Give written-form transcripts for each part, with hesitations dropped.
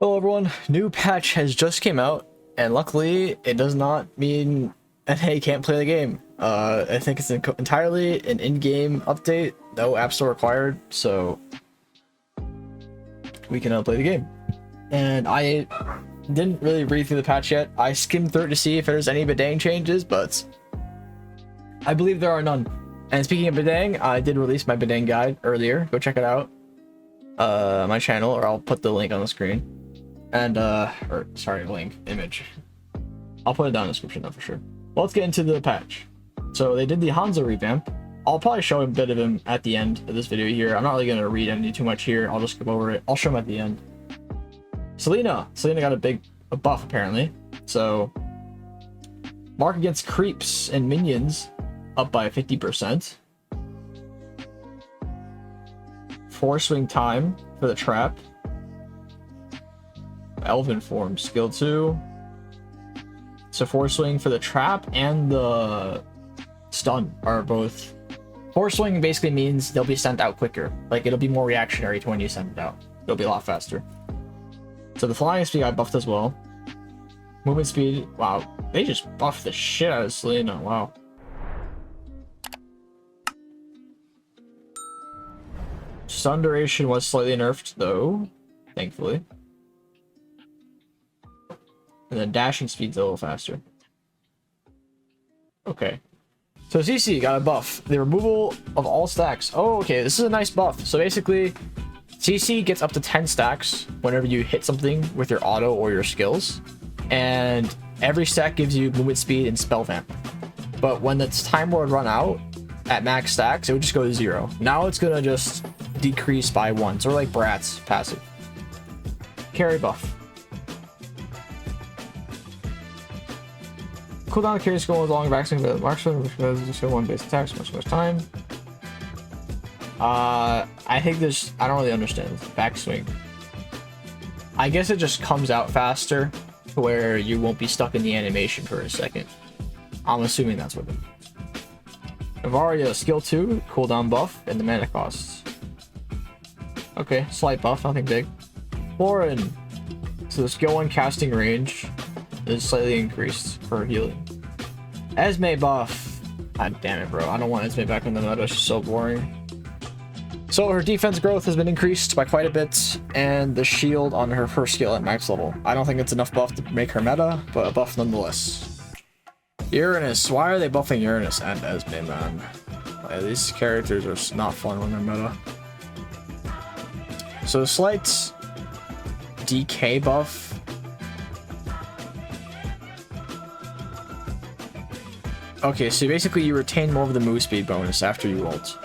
Hello everyone, new patch has just came out, and luckily it does not mean NA can't play the game. I think it's entirely an in-game update, no app store required, so we can play the game. And I didn't really read through the patch yet. I skimmed through it to see if there's any Bedang changes, but I believe there are none. And speaking of Bedang, I did release my Bedang guide earlier. Go check it out. My channel, or I'll put the link on the screen. And link image. I'll put it down in the description though for sure. Well, let's get into the patch. So they did the HANZO revamp. I'll probably show a bit of him at the end of this video here. I'm not really gonna read any too much here. I'll just skip over it. I'll show him at the end. Selena got a buff apparently. So mark against creeps and minions up by 50%. Force swing time for the trap. Elven form skill 2. So force swing for the trap and the stun are both. Force swing basically means they'll be sent out quicker. Like it'll be more reactionary to when you send it out. It'll be a lot faster. So the flying speed got buffed as well. Movement speed, wow, they just buffed the shit out of Selena. Wow. Stun duration was slightly nerfed though, thankfully. And then dashing speed's a little faster. Okay. So CC got a buff. The removal of all stacks. Oh, okay. This is a nice buff. So basically, CC gets up to 10 stacks whenever you hit something with your auto or your skills. And every stack gives you movement speed and spell vamp. But when the time would run out at max stacks, it would just go to 0. Now it's going to just decrease by 1. Sort of like Brat's passive. Carry buff. Cooldown carry skill with long vaccine, but marksman because the skill 1 base attacks much time. I think this, I don't really understand backswing. I guess it just comes out faster to where you won't be stuck in the animation for a second. I'm assuming that's what it is. Avaria skill 2 cooldown buff and the mana costs. Okay, slight buff, nothing big. Lauren, so the skill 1 casting range is slightly increased for healing. Esme buff. God damn it, bro. I don't want Esme back in the meta. She's so boring. So her defense growth has been increased by quite a bit, and the shield on her first skill at max level. I don't think it's enough buff to make her meta, but a buff nonetheless. Uranus. Why are they buffing Uranus and Esme, man? Like, these characters are not fun when they're meta. So slight DK buff. Okay, so basically you retain more of the move speed bonus after you ult.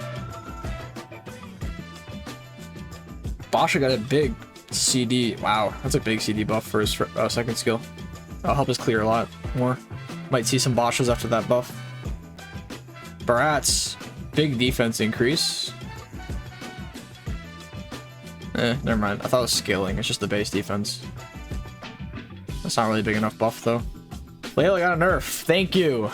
Basha got a big CD. Wow, that's a big CD buff for his second skill. That'll help us clear a lot more. Might see some Bashas after that buff. Barat's big defense increase. Never mind. I thought it was scaling. It's just the base defense. That's not really big enough buff though. Layla got a nerf. Thank you.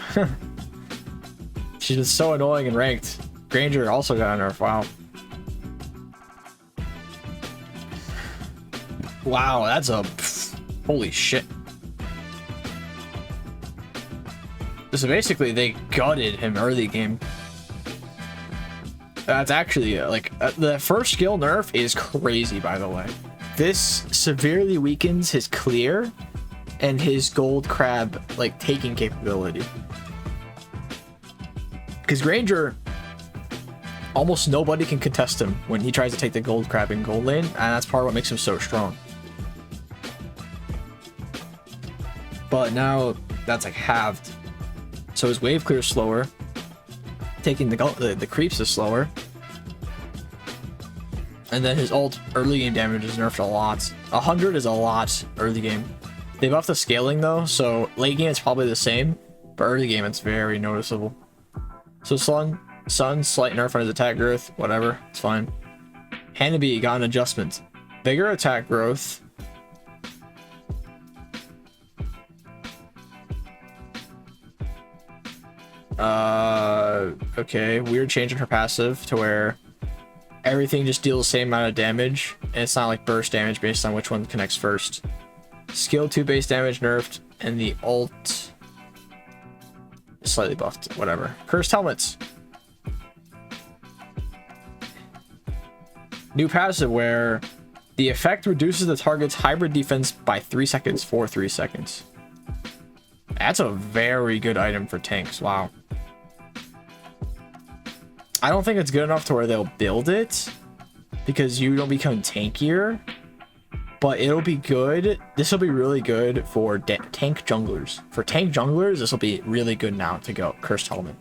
She's been so annoying and ranked. Granger also got a nerf. Wow. Wow, that's a... holy shit. So basically, they gutted him early game. That's actually, the first skill nerf is crazy, by the way. This severely weakens his clear and his gold crab, taking capability. Because Granger, almost nobody can contest him when he tries to take the gold crab in gold lane, and that's part of what makes him so strong. But now that's halved. So his wave clear is slower. Taking the creeps is slower. And then his ult early game damage is nerfed a lot. 100 is a lot early game. They buffed the scaling though, so late game it's probably the same, but early game it's very noticeable. So Sun, slight nerf on his attack growth, whatever, it's fine. Hanabi got an adjustment. Bigger attack growth. Okay, weird change in her passive to where everything just deals the same amount of damage, and it's not like burst damage based on which one connects first. Skill 2 base damage nerfed, and the ult slightly buffed. Whatever. Cursed helmets. New passive where the effect reduces the target's hybrid defense by 3 seconds for 3 seconds. That's a very good item for tanks. Wow. I don't think it's good enough to where they'll build it because you don't become tankier, but it'll be good. This will be really good for tank junglers. For tank junglers, this will be really good now to go Cursed Helmet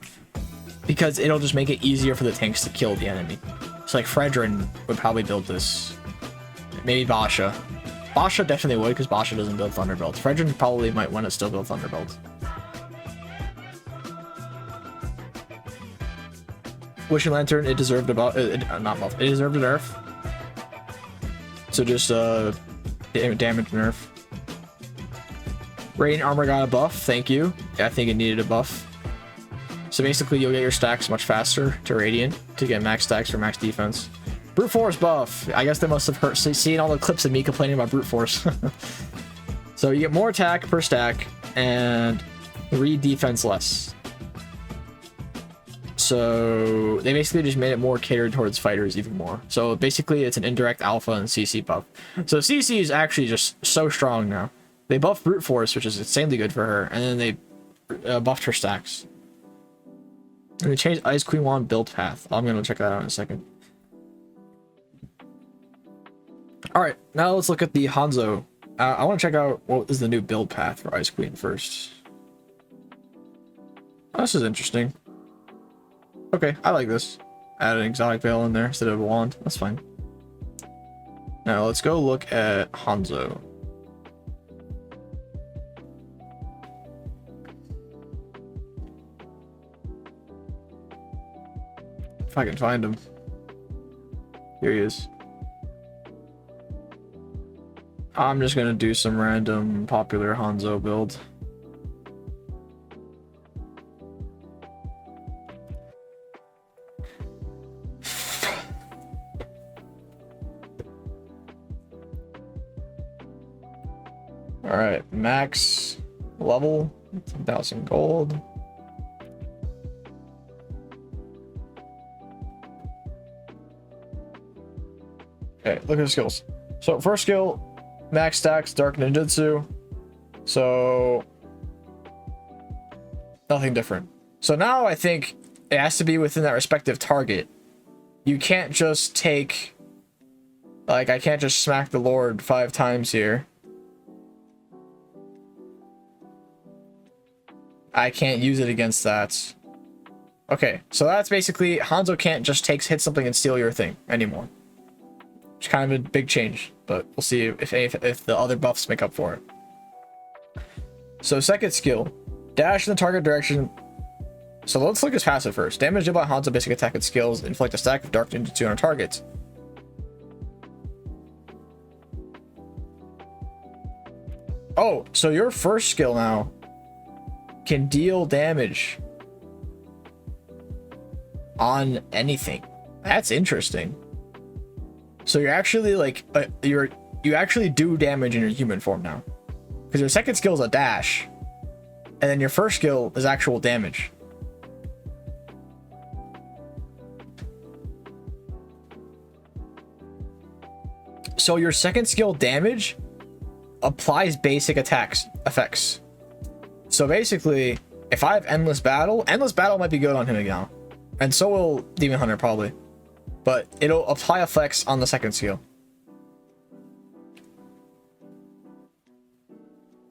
because it'll just make it easier for the tanks to kill the enemy. So like Fredrin would probably build this. Maybe Basha. Basha definitely would because Basha doesn't build Thunderbolt. Fredrin probably might want to still build Thunderbolt. Wishing Lantern, it deserved a buff. Not buff. It deserved a nerf. So just damage nerf. Radiant Armor got a buff. Thank you. Yeah, I think it needed a buff. So basically, you'll get your stacks much faster to Radiant to get max stacks for max defense. Brute Force buff. I guess they must have heard, seen all the clips of me complaining about Brute Force. So you get more attack per stack and 3 defense less. So they basically just made it more catered towards fighters even more. So basically it's an indirect alpha and CC buff. So CC is actually just so strong now. They buffed Brute Force, which is insanely good for her, and then they buffed her stacks. And they changed Ice Queen Wand build path. I'm gonna check that out in a second. Alright, now let's look at the Hanzo. I want to check out what is the new build path for Ice Queen first. Oh, this is interesting. Okay, I like this. Add an exotic veil in there instead of a wand. That's fine. Now let's go look at Hanzo. If I can find him. Here he is. I'm just gonna do some random popular Hanzo build. Alright, max level, 10,000 gold. Okay, look at the skills. So first skill, max stacks, dark ninjutsu. So nothing different. So now I think it has to be within that respective target. You can't just take, like, I can't just smack the Lord 5 times here. I can't use it against that. Okay, so that's basically Hanzo can't just hit something and steal your thing anymore. It's kind of a big change, but we'll see if the other buffs make up for it. So second skill, dash in the target direction. So let's look at his passive first. Damage dealt by Hanzo basic attack and skills inflict a stack of dark ninjutsu on targets. Oh, so your first skill now can deal damage on anything. That's interesting. So you're actually like you actually do damage in your human form now, because your second skill is a dash, and then your first skill is actual damage. So your second skill damage applies basic effects. So basically, if I have Endless Battle might be good on him now. And so will Demon Hunter probably. But it'll apply effects on the second skill.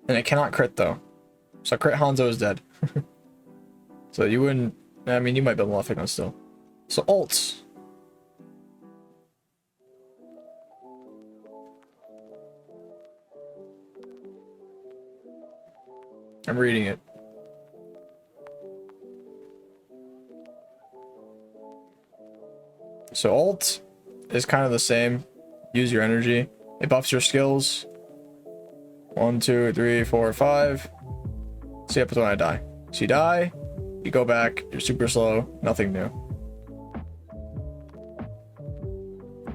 And it cannot crit though. So crit Hanzo is dead. So you wouldn't, I mean, you might build Maleficent still. So ults. I'm reading it. So ult is kind of the same. Use your energy. It buffs your skills. 1, 2, 3, 4, 5. See up to when I die. So you die, you go back, you're super slow, nothing new.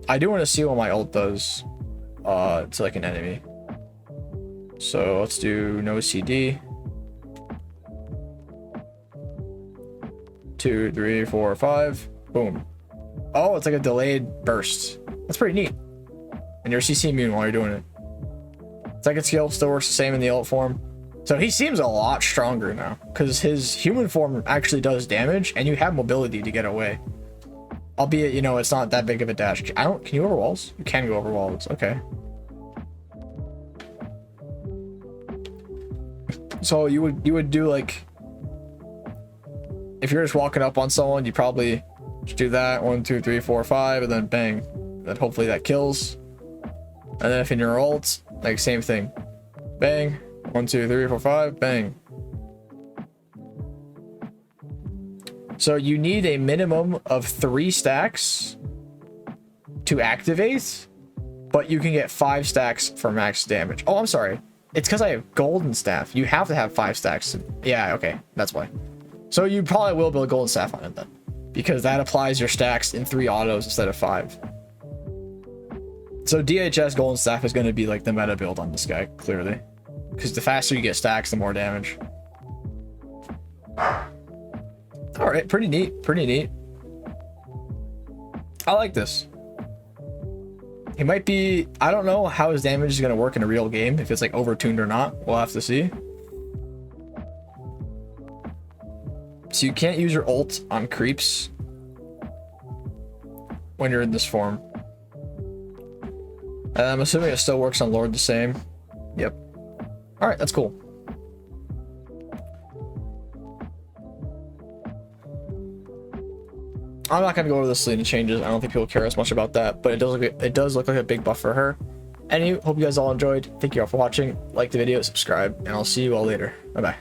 I do want to see what my ult does to like an enemy. So let's do no CD. 2, 3, 4, 5. Boom. Oh, it's like a delayed burst. That's pretty neat. And you're CC immune while you're doing it. Second skill still works the same in the ult form. So he seems a lot stronger now because his human form actually does damage and you have mobility to get away. Albeit, you know, it's not that big of a dash. Can you go over walls? You can go over walls. Okay. So you would do like, if you're just walking up on someone, you probably just do that 1, 2, 3, 4, 5, and then bang. Then hopefully that kills. And then if in your ult, like same thing, bang, 1, 2, 3, 4, 5, bang. So you need a minimum of 3 stacks to activate, but you can get 5 stacks for max damage. Oh, I'm sorry. It's because I have golden staff. You have to have 5 stacks. Yeah, okay, that's why. So you probably will build golden staff on it then, because that applies your stacks in 3 autos instead of 5. So DHS golden staff is going to be like the meta build on this guy, clearly, because the faster you get stacks, the more damage. All right, pretty neat, pretty neat. I like this. He might be, I don't know how his damage is going to work in a real game, if it's like overtuned or not. We'll have to see. So you can't use your ult on creeps when you're in this form. I'm assuming it still works on Lord the same. Yep. All right, that's cool. I'm not gonna go over the Selena changes. I don't think people care as much about that, but it does look like a big buff for her. Anyway, hope you guys all enjoyed. Thank you all for watching. Like the video, subscribe, and I'll see you all later. Bye bye.